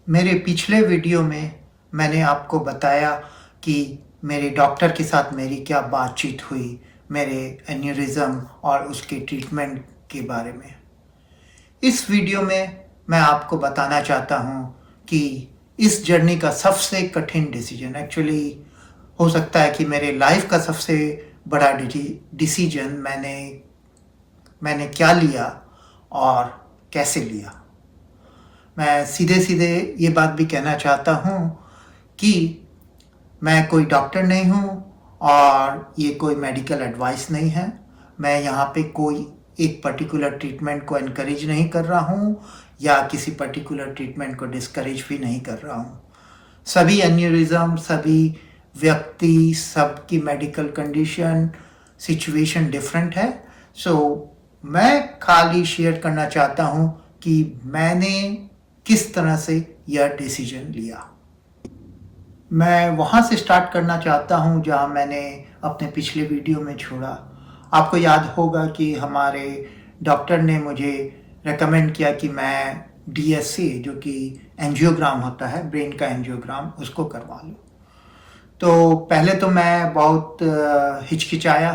मेरे पिछले वीडियो में मैंने आपको बताया कि मेरे डॉक्टर के साथ मेरी क्या बातचीत हुई, मेरे एन्यूरिज्म और उसके ट्रीटमेंट के बारे में। इस वीडियो में मैं आपको बताना चाहता हूँ कि इस जर्नी का सबसे कठिन डिसीजन, एक्चुअली हो सकता है कि मेरे लाइफ का सबसे बड़ा डिसीजन मैंने क्या लिया और कैसे लिया। मैं सीधे सीधे ये बात भी कहना चाहता हूँ कि मैं कोई डॉक्टर नहीं हूँ और ये कोई मेडिकल एडवाइस नहीं है। मैं यहाँ पे कोई एक पर्टिकुलर ट्रीटमेंट को इनकरेज नहीं कर रहा हूँ या किसी पर्टिकुलर ट्रीटमेंट को डिस्करेज भी नहीं कर रहा हूँ। सभी एन्यूरिज्म, सभी व्यक्ति, सबकी मेडिकल कंडीशन, सिचुएशन डिफरेंट है। मैं खाली शेयर करना चाहता हूँ कि मैंने किस तरह से यह डिसीजन लिया। मैं वहाँ से स्टार्ट करना चाहता हूँ जहाँ मैंने अपने पिछले वीडियो में छोड़ा। आपको याद होगा कि हमारे डॉक्टर ने मुझे रेकमेंड किया कि मैं DSC, जो कि एंजियोग्राम होता है, ब्रेन का एंजियोग्राम, उसको करवा लूँ। तो पहले तो मैं बहुत हिचकिचाया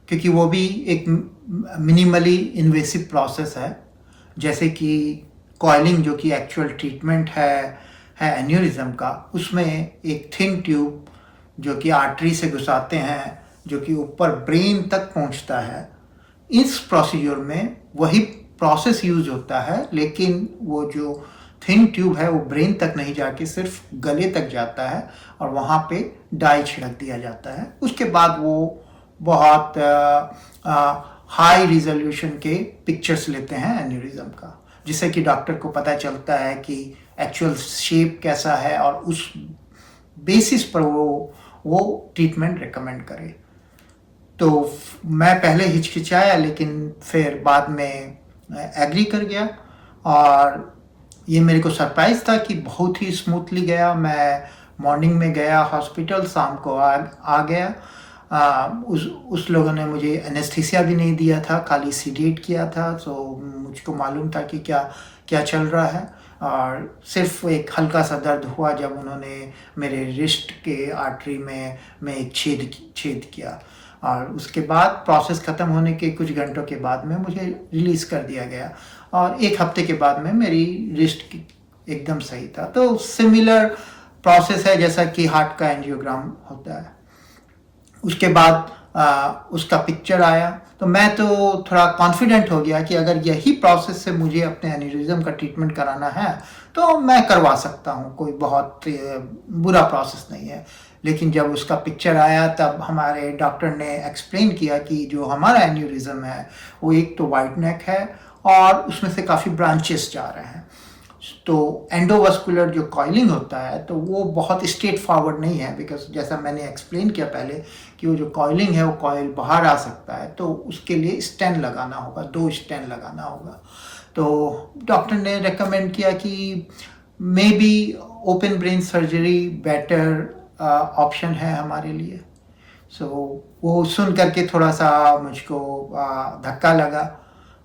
क्योंकि वो भी एक मिनिमली इन्वेसिव प्रोसेस है। जैसे कि कॉइलिंग, जो कि एक्चुअल ट्रीटमेंट है एन्यूरिज्म का, उसमें एक थिन ट्यूब जो कि आर्टरी से घुसाते हैं, जो कि ऊपर ब्रेन तक पहुंचता है। इस प्रोसीजर में वही प्रोसेस यूज होता है, लेकिन वो जो थिन ट्यूब है वो ब्रेन तक नहीं जाके सिर्फ गले तक जाता है और वहाँ पे डाई छिड़क दिया जाता है। उसके बाद वो बहुत हाई रिजोल्यूशन के पिक्चर्स लेते हैं एन्यूरिज्म का, जिससे कि डॉक्टर को पता चलता है कि एक्चुअल शेप कैसा है और उस बेसिस पर वो ट्रीटमेंट रिकमेंड करे। तो मैं पहले हिचकिचाया, लेकिन फिर बाद में एग्री कर गया और ये मेरे को सरप्राइज था कि बहुत ही स्मूथली गया। मैं मॉर्निंग में गया हॉस्पिटल, शाम को आ गया। उस लोगों ने मुझे एनेस्थीसिया भी नहीं दिया था, खाली सीडेट किया था। मुझको मालूम था कि क्या चल रहा है और सिर्फ एक हल्का सा दर्द हुआ जब उन्होंने मेरे रिस्ट के आर्टरी में एक छेद किया। और उसके बाद प्रोसेस ख़त्म होने के कुछ घंटों के बाद में मुझे रिलीज़ कर दिया गया और एक हफ्ते के बाद में मेरी रिस्ट एकदम सही था। तो सिमिलर प्रोसेस है जैसा कि हार्ट का एंजियोग्राम होता है। उसके बाद उसका पिक्चर आया तो मैं तो थोड़ा कॉन्फिडेंट हो गया कि अगर यही प्रोसेस से मुझे अपने एन्यूरिज्म का ट्रीटमेंट कराना है तो मैं करवा सकता हूँ, कोई बहुत बुरा प्रोसेस नहीं है। लेकिन जब उसका पिक्चर आया तब हमारे डॉक्टर ने एक्सप्लेन किया कि जो हमारा एन्यूरिज्म है वो एक तो वाइड नेक है और उसमें से काफ़ी ब्रांचेस जा रहे हैं। तो एंडोवास्कुलर जो कॉइलिंग होता है तो वो बहुत स्ट्रेट फॉरवर्ड नहीं है, बिकॉज जैसा मैंने एक्सप्लेन किया पहले कि वो जो कॉइलिंग है वो कॉइल बाहर आ सकता है, तो उसके लिए स्टेन लगाना होगा, 2 स्टेन लगाना होगा। तो डॉक्टर ने रेकमेंड किया कि may be open brain surgery better option है हमारे लिए। वो सुन करके थोड़ा सा मुझको धक्का लगा,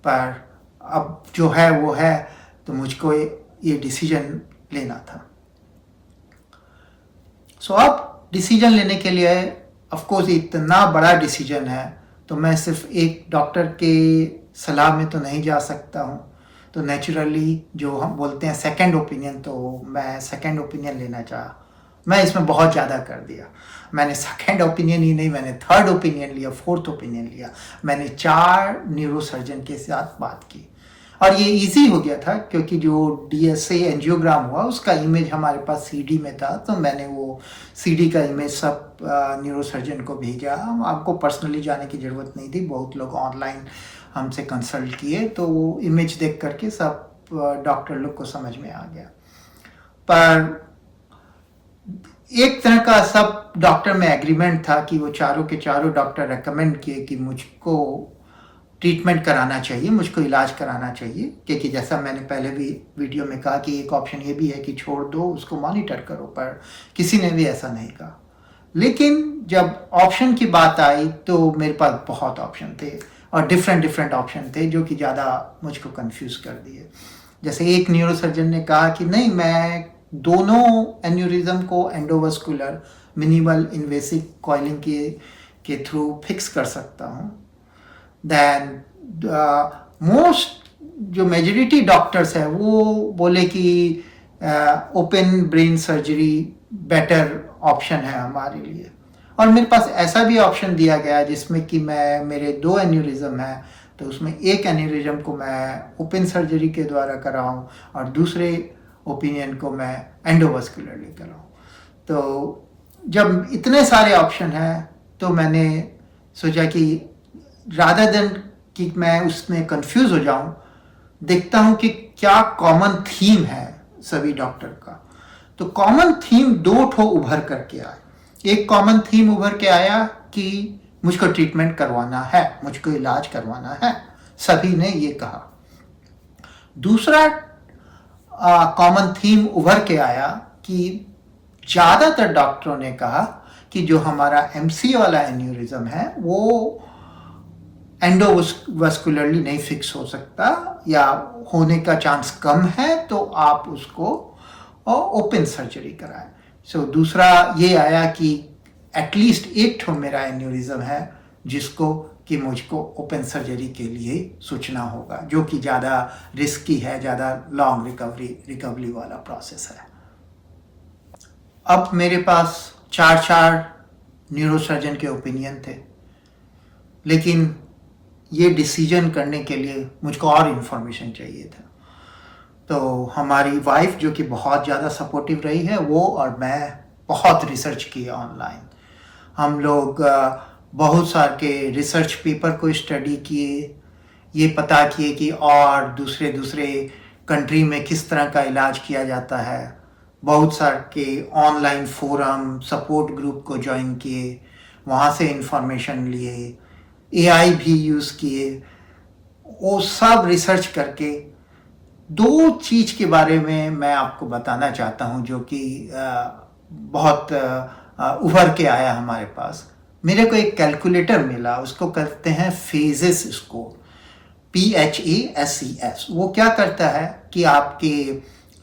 पर अब जो है वो है, तो मुझको ये डिसीजन लेना था। अब डिसीजन लेने के लिए ऑफ कोर्स इतना बड़ा डिसीजन है तो मैं सिर्फ एक डॉक्टर के सलाह में तो नहीं जा सकता हूँ। तो नेचुरली जो हम बोलते हैं सेकंड ओपिनियन, तो मैं सेकंड ओपिनियन लेना चाहा। मैं इसमें बहुत ज़्यादा कर दिया। मैंने सेकंड ओपिनियन ही नहीं, मैंने थर्ड ओपिनियन लिया, फोर्थ ओपिनियन लिया। मैंने 4 न्यूरोसर्जन के साथ बात की और ये इजी हो गया था क्योंकि जो DSA एंजियोग्राम हुआ उसका इमेज हमारे पास CD में था, तो मैंने वो CD का इमेज सब न्यूरोसर्जन को भेजा। आपको पर्सनली जाने की ज़रूरत नहीं थी, बहुत लोग ऑनलाइन हमसे कंसल्ट किए, तो वो इमेज देख करके सब डॉक्टर लोग को समझ में आ गया। पर एक तरह का सब डॉक्टर में एग्रीमेंट था कि वो चारों के चारों डॉक्टर रेकमेंड किए कि मुझको ट्रीटमेंट कराना चाहिए, मुझको इलाज कराना चाहिए, क्योंकि जैसा मैंने पहले भी वीडियो में कहा कि एक ऑप्शन ये भी है कि छोड़ दो, उसको मॉनिटर करो, पर किसी ने भी ऐसा नहीं कहा। लेकिन जब ऑप्शन की बात आई तो मेरे पास बहुत ऑप्शन थे और डिफरेंट ऑप्शन थे जो कि ज़्यादा मुझको कंफ्यूज कर दिए। जैसे एक न्यूरोसर्जन ने कहा कि नहीं, मैं दोनों एन्यूरिज्म को एंडोवास्कुलर मिनिमल इन्वेसिव कॉइलिंग के थ्रू फिक्स कर सकता हूँ। देन मोस्ट जो मेजॉरिटी डॉक्टर्स है वो बोले कि open brain surgery better option है हमारे लिए, और मेरे पास ऐसा भी ऑप्शन दिया गया है जिसमें कि मेरे 2 एन्यूरिज्म है, तो उसमें एक एन्यूरिज्म को मैं ओपन सर्जरी के द्वारा कराऊँ और दूसरे ओपिनियन को मैं एंडोवास्कुलरली कराऊँ। तो जब इतने सारे ऑप्शन हैं तो मैंने सोचा कि रादर देन कि मैं उसमें कंफ्यूज हो जाऊं, देखता हूं कि क्या कॉमन थीम है सभी डॉक्टर का। तो कॉमन थीम 2 ठो उभर करके आए। एक कॉमन थीम उभर के आया कि मुझको ट्रीटमेंट करवाना है, मुझको इलाज करवाना है, सभी ने ये कहा। दूसरा कॉमन थीम उभर के आया कि ज़्यादातर डॉक्टरों ने कहा कि जो हमारा एमसी वाला एन्यूरिज्म है वो एंडोवास्कुलरली नहीं फिक्स हो सकता या होने का चांस कम है, तो आप उसको ओपन सर्जरी कराएं। सो दूसरा ये आया कि एटलीस्ट एक ठो मेरा एन्यूरिज्म है जिसको कि मुझको ओपन सर्जरी के लिए सोचना होगा, जो कि ज़्यादा रिस्की है, ज़्यादा लॉन्ग रिकवरी वाला प्रोसेस है। अब मेरे पास 4 न्यूरोसर्जन के ओपिनियन थे, लेकिन ये डिसीजन करने के लिए मुझको और इन्फॉर्मेशन चाहिए था। तो हमारी वाइफ जो कि बहुत ज़्यादा सपोर्टिव रही है, वो और मैं बहुत रिसर्च किए ऑनलाइन। हम लोग बहुत सारे रिसर्च पेपर को स्टडी किए, ये पता किए कि और दूसरे कंट्री में किस तरह का इलाज किया जाता है। बहुत सारे ऑनलाइन फोरम सपोर्ट ग्रुप को ज्वाइन किए, वहाँ से इंफॉर्मेशन लिए, एआई भी यूज़ किए। वो सब रिसर्च करके 2 चीज़ के बारे में मैं आपको बताना चाहता हूँ जो कि बहुत उभर के आया हमारे पास। मेरे को एक कैलकुलेटर मिला, उसको कहते हैं फेजेस स्कोर, PHASES। वो क्या करता है कि आपके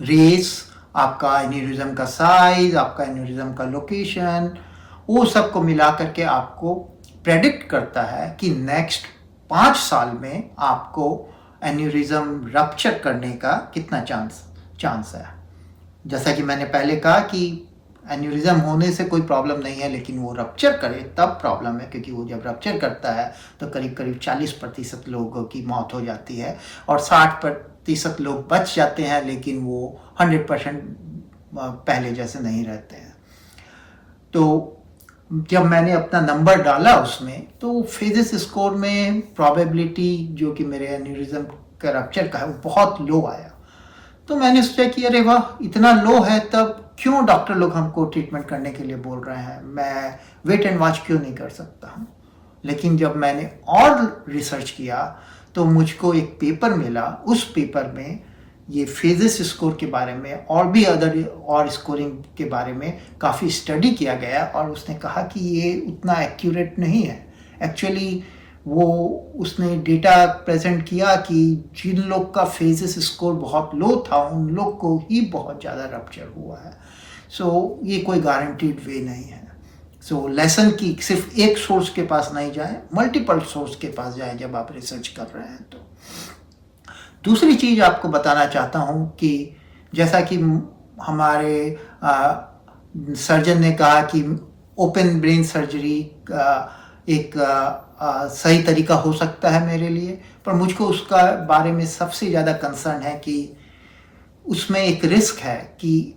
रेस, आपका एन्यूरिज्म का साइज, आपका एन्यूरिज्म का लोकेशन, वो सबको मिला करके आपको प्रेडिक्ट करता है कि नेक्स्ट 5 साल में आपको एन्यूरिज्म रप्चर करने का कितना चांस है। जैसा कि मैंने पहले कहा कि एन्यूरिज्म होने से कोई प्रॉब्लम नहीं है, लेकिन वो रप्चर करे तब प्रॉब्लम है, क्योंकि वो जब रप्चर करता है तो करीब 40% लोगों की मौत हो जाती है और 60% लोग बच जाते हैं, लेकिन वो 100% पहले जैसे नहीं रहते हैं। तो जब मैंने अपना नंबर डाला उसमें, तो फेजेस स्कोर में प्रोबेबिलिटी जो कि मेरे एन्यूरिज्म का रप्चर का है वो बहुत लो आया। तो मैंने सोचा कि अरे वाह, इतना लो है तब क्यों डॉक्टर लोग हमको ट्रीटमेंट करने के लिए बोल रहे हैं, मैं वेट एंड वॉच क्यों नहीं कर सकता हूँ। लेकिन जब मैंने और रिसर्च किया तो मुझको एक पेपर मिला, उस पेपर में ये फेजेस स्कोर के बारे में और भी और स्कोरिंग के बारे में काफ़ी स्टडी किया गया, और उसने कहा कि ये उतना एक्यूरेट नहीं है। एक्चुअली वो उसने डेटा प्रेजेंट किया कि जिन लोग का फेजेस स्कोर बहुत लो था उन लोग को ही बहुत ज़्यादा रप्चर हुआ है। सो ये कोई गारंटीड वे नहीं है। सो लेसन की सिर्फ एक सोर्स के पास नहीं जाए, मल्टीपल सोर्स के पास जाए जब आप रिसर्च कर रहे हैं। तो दूसरी चीज़ आपको बताना चाहता हूँ कि जैसा कि हमारे सर्जन ने कहा कि ओपन ब्रेन सर्जरी एक सही तरीका हो सकता है मेरे लिए, पर मुझको उसका बारे में सबसे ज़्यादा कंसर्न है कि उसमें एक रिस्क है कि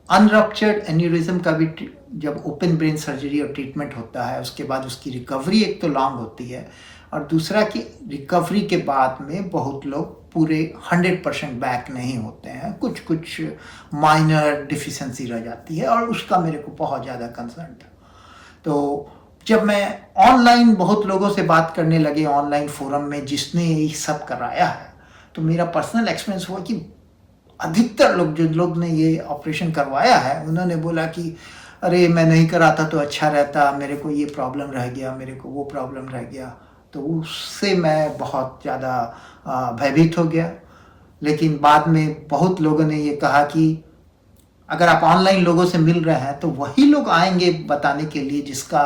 अनरप्चर्ड एन्यूरिज्म का भी जब ओपन ब्रेन सर्जरी और ट्रीटमेंट होता है उसके बाद उसकी रिकवरी एक तो लॉन्ग होती है, और दूसरा कि रिकवरी के बाद में बहुत लोग पूरे 100% बैक नहीं होते हैं, कुछ माइनर डिफिशेंसी रह जाती है, और उसका मेरे को बहुत ज़्यादा कंसर्न था। तो जब मैं ऑनलाइन बहुत लोगों से बात करने लगे ऑनलाइन फोरम में जिसने ये सब कराया है, तो मेरा पर्सनल एक्सपीरियंस हुआ कि अधिकतर लोग जो लोग ने ये ऑपरेशन करवाया है उन्होंने बोला कि अरे मैं नहीं कराता तो अच्छा रहता, मेरे को ये प्रॉब्लम रह गया, मेरे को वो प्रॉब्लम रह गया। तो उससे मैं बहुत ज़्यादा भयभीत हो गया। लेकिन बाद में बहुत लोगों ने ये कहा कि अगर आप ऑनलाइन लोगों से मिल रहे हैं तो वही लोग आएंगे बताने के लिए जिसका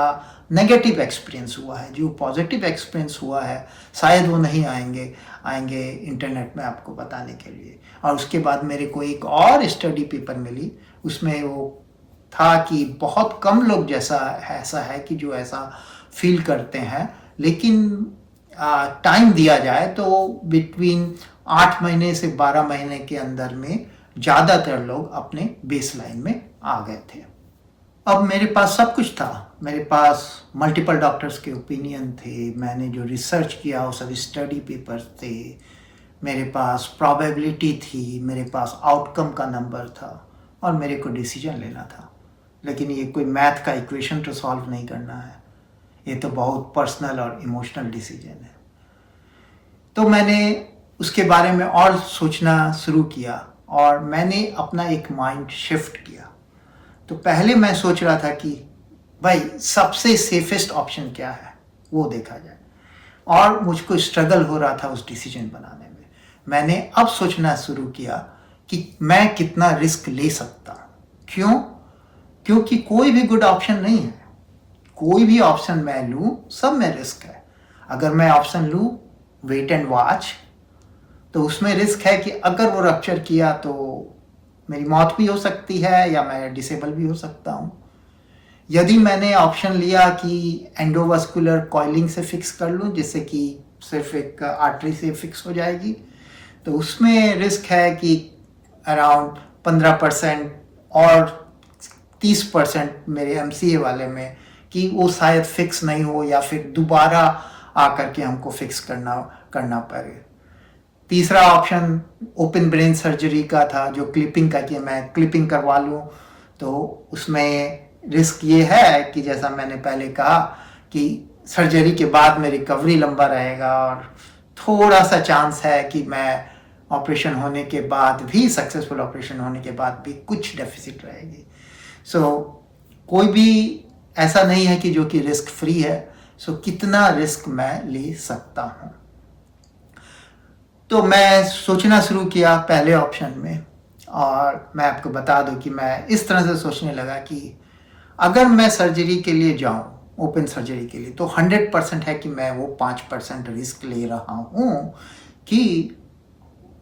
नेगेटिव एक्सपीरियंस हुआ है। जो पॉजिटिव एक्सपीरियंस हुआ है शायद वो नहीं आएंगे इंटरनेट में आपको बताने के लिए। और उसके बाद मेरे को एक और स्टडी पेपर मिली, उसमें वो था कि बहुत कम लोग जैसा ऐसा है कि जो ऐसा फील करते हैं, लेकिन टाइम दिया जाए तो बिटवीन 8 महीने से 12 महीने के अंदर में ज़्यादातर लोग अपने बेस लाइन में आ गए थे। अब मेरे पास सब कुछ था, मेरे पास मल्टीपल डॉक्टर्स के ओपिनियन थे, मैंने जो रिसर्च किया वो सब स्टडी पेपर्स थे, मेरे पास प्रोबेबिलिटी थी, मेरे पास आउटकम का नंबर था और मेरे को डिसीजन लेना था। लेकिन ये कोई मैथ का इक्वेशन तो सॉल्व नहीं करना है, ये तो बहुत पर्सनल और इमोशनल डिसीजन है। तो मैंने उसके बारे में और सोचना शुरू किया और मैंने अपना एक माइंड शिफ्ट किया। तो पहले मैं सोच रहा था कि भाई सबसे सेफेस्ट ऑप्शन क्या है वो देखा जाए, और मुझको स्ट्रगल हो रहा था उस डिसीजन बनाने में। मैंने अब सोचना शुरू किया कि मैं कितना रिस्क ले सकता हूँ। क्यों? क्योंकि कोई भी गुड ऑप्शन नहीं है। कोई भी ऑप्शन मैं लूँ सब में रिस्क है। अगर मैं ऑप्शन लूँ वेट एंड वॉच तो उसमें रिस्क है कि अगर वो रप्चर किया तो मेरी मौत भी हो सकती है या मैं डिसेबल भी हो सकता हूँ। यदि मैंने ऑप्शन लिया कि एंडोवास्कुलर कॉइलिंग से फिक्स कर लूँ जिससे कि सिर्फ एक आर्टरी से फिक्स हो जाएगी, तो उसमें रिस्क है कि अराउंड 15% और 30% मेरे MCA वाले में कि वो शायद फिक्स नहीं हो या फिर दोबारा आकर के हमको फिक्स करना पड़े। तीसरा ऑप्शन ओपन ब्रेन सर्जरी का था, जो क्लिपिंग का, कि मैं क्लिपिंग करवा लूँ। तो उसमें रिस्क ये है कि जैसा मैंने पहले कहा कि सर्जरी के बाद में रिकवरी लंबा रहेगा और थोड़ा सा चांस है कि मैं ऑपरेशन होने के बाद भी, सक्सेसफुल ऑपरेशन होने के बाद भी कुछ डेफिसिट रहेगी। कोई भी ऐसा नहीं है कि जो कि रिस्क फ्री है। कितना रिस्क मैं ले सकता हूँ। तो मैं सोचना शुरू किया पहले ऑप्शन में, और मैं आपको बता दूं कि मैं इस तरह से सोचने लगा कि अगर मैं सर्जरी के लिए जाऊं, ओपन सर्जरी के लिए, तो 100% है कि मैं वो 5% रिस्क ले रहा हूं कि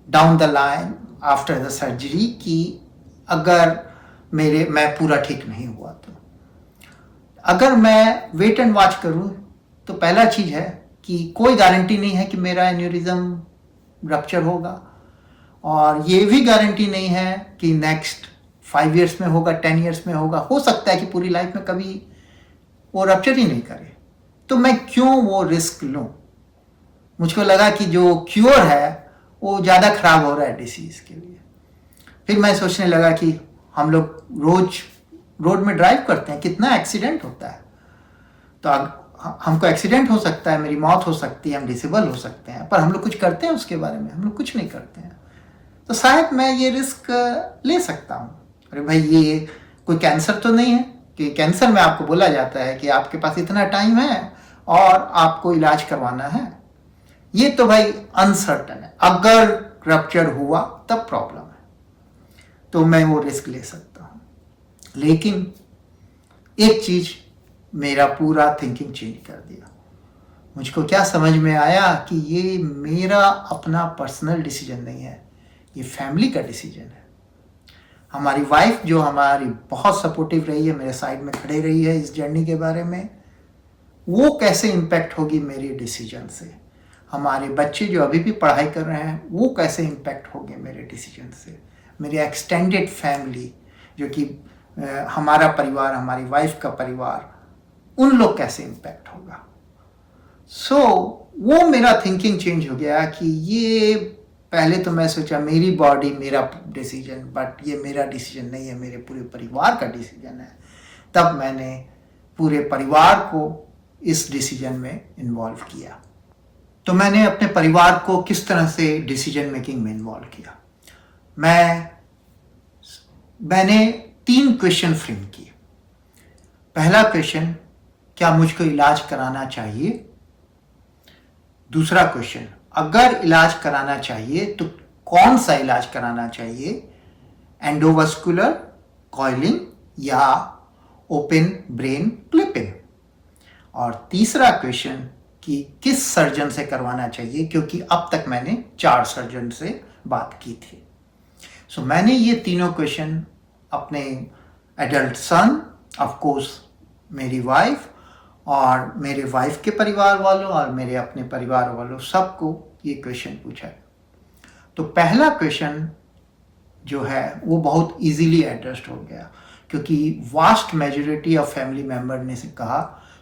down the line after the surgery कि अगर मैं पूरा ठीक नहीं हुआ तो। अगर मैं वेट एंड वॉच करूं तो पहला चीज है कि कोई गारंटी नहीं है कि मेरा एन्यूरिज्म रप्चर होगा, और ये भी गारंटी नहीं है कि नेक्स्ट 5 इयर्स में होगा, 10 इयर्स में होगा। हो सकता है कि पूरी लाइफ में कभी वो रप्चर ही नहीं करे। तो मैं क्यों वो रिस्क लूं? मुझको लगा कि जो क्योर है वो ज़्यादा खराब हो रहा है डिसीज के लिए। फिर मैं सोचने लगा कि हम लोग रोज रोड में ड्राइव करते हैं, कितना एक्सीडेंट होता है। तो हमको एक्सीडेंट हो सकता है, मेरी मौत हो सकती है, हम डिसेबल हो सकते हैं, पर हम लोग कुछ करते हैं उसके बारे में? हम लोग कुछ नहीं करते हैं। तो शायद मैं ये रिस्क ले सकता हूँ। अरे भाई, ये कोई कैंसर तो नहीं है कि कैंसर में आपको बोला जाता है कि आपके पास इतना टाइम है और आपको इलाज करवाना है। ये तो भाई अनसर्टन है। अगर रप्चर हुआ तब प्रॉब्लम है, तो मैं वो रिस्क ले सकता हूँ। लेकिन एक चीज मेरा पूरा थिंकिंग चेंज कर दिया। मुझको क्या समझ में आया कि ये मेरा अपना पर्सनल डिसीजन नहीं है, ये फैमिली का डिसीजन है। हमारी वाइफ जो हमारी बहुत सपोर्टिव रही है, मेरे साइड में खड़े रही है इस जर्नी के बारे में, वो कैसे इम्पैक्ट होगी मेरे डिसीजन से। हमारे बच्चे जो अभी भी पढ़ाई कर रहे हैं वो कैसे इम्पैक्ट होंगे मेरे डिसीजन से। मेरी एक्सटेंडेड फैमिली जो कि हमारा परिवार, हमारी वाइफ का परिवार, उन लोग कैसे इम्पैक्ट होगा। वो मेरा थिंकिंग चेंज हो गया कि ये पहले तो मैं सोचा मेरी बॉडी मेरा डिसीजन, बट ये मेरा डिसीजन नहीं है, मेरे पूरे परिवार का डिसीजन है। तब मैंने पूरे परिवार को इस डिसीजन में इन्वॉल्व किया। तो मैंने अपने परिवार को किस तरह से डिसीजन मेकिंग में इन्वॉल्व किया? मैंने 3 क्वेश्चन फ्रेम किए। पहला क्वेश्चन, क्या मुझको इलाज कराना चाहिए? दूसरा क्वेश्चन, अगर इलाज कराना चाहिए तो कौन सा इलाज कराना चाहिए, एंडोवास्कुलर कॉइलिंग या ओपन ब्रेन क्लिपिंग। और तीसरा क्वेश्चन कि किस सर्जन से करवाना चाहिए, क्योंकि अब तक मैंने 4 सर्जन से बात की थी। सो मैंने ये तीनों क्वेश्चन अपने एडल्ट सन, ऑफ कोर्स मेरी वाइफ और मेरे वाइफ के परिवार वालों और मेरे अपने परिवार वालों सबको ये क्वेश्चन पूछा है। तो पहला क्वेश्चन जो है वो बहुत इजीली एड्रेस्ड हो गया, क्योंकि vast majority of family member ने से कहा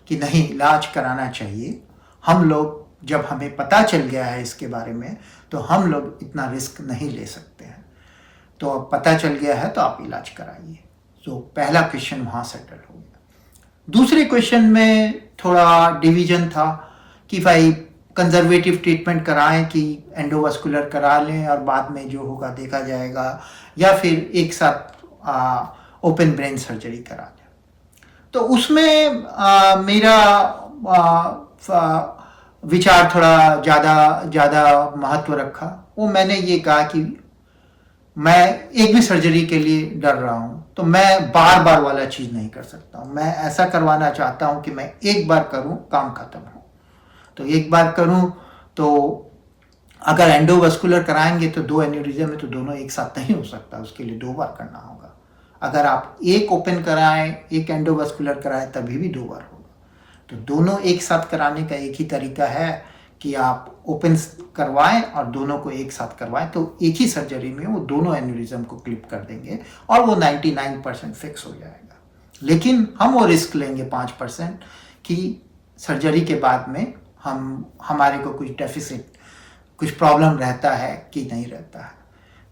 कि नहीं, इलाज कराना चाहिए। हम लोग, जब हमें पता चल गया है इसके बारे में, तो हम लोग इतना रिस्क नहीं ले सकते हैं। तो अब पता चल गया है तो आप इलाज कराइए। तो पहला क्वेश्चन वहाँ सेटल हो गया। दूसरे क्वेश्चन में थोड़ा डिवीजन था कि भाई कंजर्वेटिव ट्रीटमेंट कराएं कि एंडोवास्कुलर करा लें और बाद में जो होगा देखा जाएगा, या फिर एक साथ ओपन ब्रेन सर्जरी करा लें। तो उसमें मेरा विचार थोड़ा ज़्यादा महत्व रखा। वो मैंने ये कहा कि मैं एक भी सर्जरी के लिए डर रहा हूँ, तो मैं बार बार वाला चीज़ नहीं कर सकता हूँ। मैं ऐसा करवाना चाहता हूँ कि मैं एक बार करूँ, काम खत्म हो। तो एक बार करूँ, तो अगर एंडोवास्कुलर कराएंगे तो 2 एन्यूरिज्म है, तो दोनों एक साथ नहीं हो सकता, उसके लिए 2 बार करना होगा। अगर आप एक ओपन कराएं, एक एंडोवास्कुलर कराएं, तभी भी 2 बार होगा। तो दोनों एक साथ कराने का एक ही तरीका है कि आप ओपन करवाएं और दोनों को एक साथ करवाएं, तो एक ही सर्जरी में वो दोनों एन्यूरिज्म को क्लिप कर देंगे और वो 99% फिक्स हो जाएगा। लेकिन हम वो रिस्क लेंगे 5% कि सर्जरी के बाद में हमारे को कुछ डेफिसिट, कुछ प्रॉब्लम रहता है कि नहीं रहता है।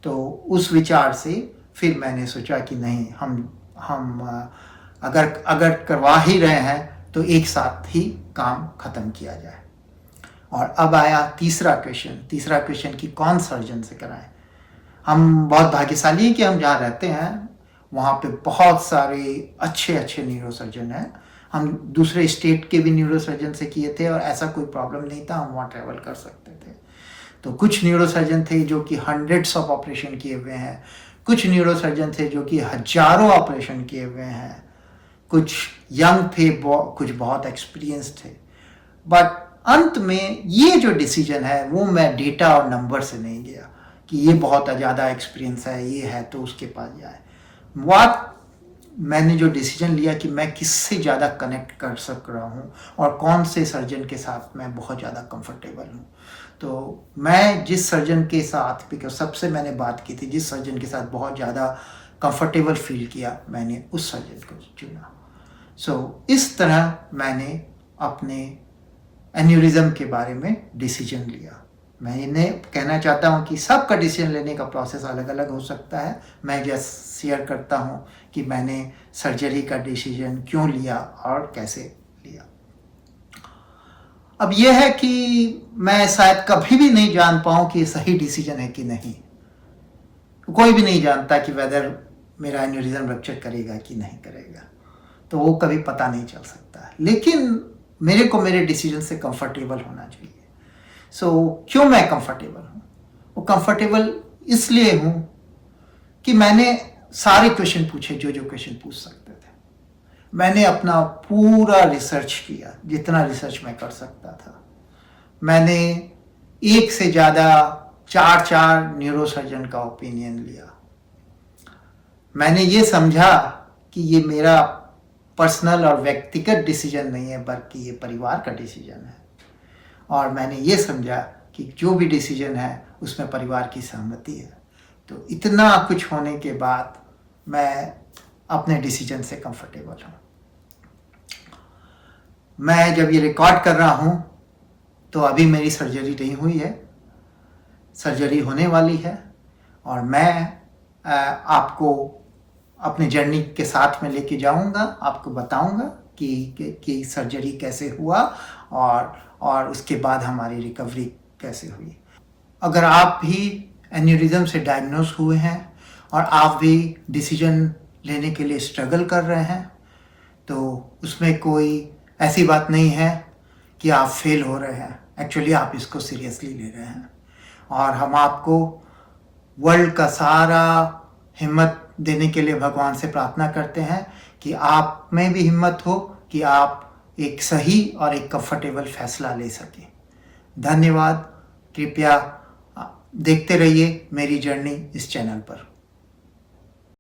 तो उस विचार से फिर मैंने सोचा कि नहीं, हम अगर करवा ही रहे हैं तो एक साथ ही काम खत्म किया जाए। और अब आया तीसरा क्वेश्चन कि कौन सर्जन से कराएं। हम बहुत भाग्यशाली हैं कि हम जहाँ रहते हैं वहाँ पे बहुत सारे अच्छे न्यूरोसर्जन हैं। हम दूसरे स्टेट के भी न्यूरोसर्जन से किए थे और ऐसा कोई प्रॉब्लम नहीं था, हम वहाँ ट्रैवल कर सकते थे। तो कुछ न्यूरोसर्जन थे जो कि हंड्रेड्स ऑफ ऑपरेशन किए हुए हैं, कुछ न्यूरोसर्जन थे जो कि हजारों ऑपरेशन किए हुए हैं, कुछ यंग थे, कुछ बहुत एक्सपीरियंस थे। बट अंत में ये जो डिसीजन है वो मैं डेटा और नंबर से नहीं गया कि ये बहुत ज़्यादा एक्सपीरियंस है, ये है तो उसके पास जाए। मैंने जो डिसीजन लिया कि मैं किससे ज़्यादा कनेक्ट कर सक रहा हूँ और कौन से सर्जन के साथ मैं बहुत ज़्यादा कंफर्टेबल हूँ। तो मैं जिस सर्जन के साथ, बिकॉज सबसे मैंने बात की थी, जिस सर्जन के साथ बहुत ज़्यादा कंफर्टेबल फील किया, मैंने उस सर्जन को चुना। सो इस तरह मैंने अपने एन्यूरिज्म के बारे में डिसीजन लिया। मैं इन्हें कहना चाहता हूँ कि सबका डिसीजन लेने का प्रोसेस अलग अलग हो सकता है। मैं जस्ट शेयर करता हूँ कि मैंने सर्जरी का डिसीजन क्यों लिया और कैसे लिया। अब यह है कि मैं शायद कभी भी नहीं जान पाऊँ कि सही डिसीजन है कि नहीं। कोई भी नहीं जानता कि वेदर मेरा एन्यूरिज्म रप्चर करेगा कि नहीं करेगा, तो वो कभी पता नहीं चल सकता। लेकिन मेरे को मेरे डिसीजन से कंफर्टेबल होना चाहिए। सो क्यों मैं कंफर्टेबल हूँ? वो कंफर्टेबल इसलिए हूँ कि मैंने सारे क्वेश्चन पूछे जो क्वेश्चन पूछ सकते थे। मैंने अपना पूरा रिसर्च किया, जितना रिसर्च मैं कर सकता था। मैंने एक से ज़्यादा 4 न्यूरोसर्जन का ओपिनियन लिया। मैंने ये समझा कि ये मेरा पर्सनल और व्यक्तिगत डिसीजन नहीं है, बल्कि ये परिवार का डिसीजन है। और मैंने ये समझा कि जो भी डिसीजन है उसमें परिवार की सहमति है। तो इतना कुछ होने के बाद मैं अपने डिसीजन से कंफर्टेबल हूँ। मैं जब ये रिकॉर्ड कर रहा हूँ तो अभी मेरी सर्जरी नहीं हुई है, सर्जरी होने वाली है। और मैं आपको अपने जर्नी के साथ में लेके जाऊंगा, आपको बताऊंगा कि सर्जरी कैसे हुआ और उसके बाद हमारी रिकवरी कैसे हुई। अगर आप भी एन्यूरिज्म से डायग्नोज हुए हैं और आप भी डिसीजन लेने के लिए स्ट्रगल कर रहे हैं, तो उसमें कोई ऐसी बात नहीं है कि आप फेल हो रहे हैं। एक्चुअली आप इसको सीरियसली ले रहे हैं और हम आपको वर्ल्ड का सारा हिम्मत देने के लिए भगवान से प्रार्थना करते हैं कि आप में भी हिम्मत हो कि आप एक सही और एक कंफर्टेबल फैसला ले सकें। धन्यवाद। कृपया देखते रहिए मेरी जर्नी इस चैनल पर।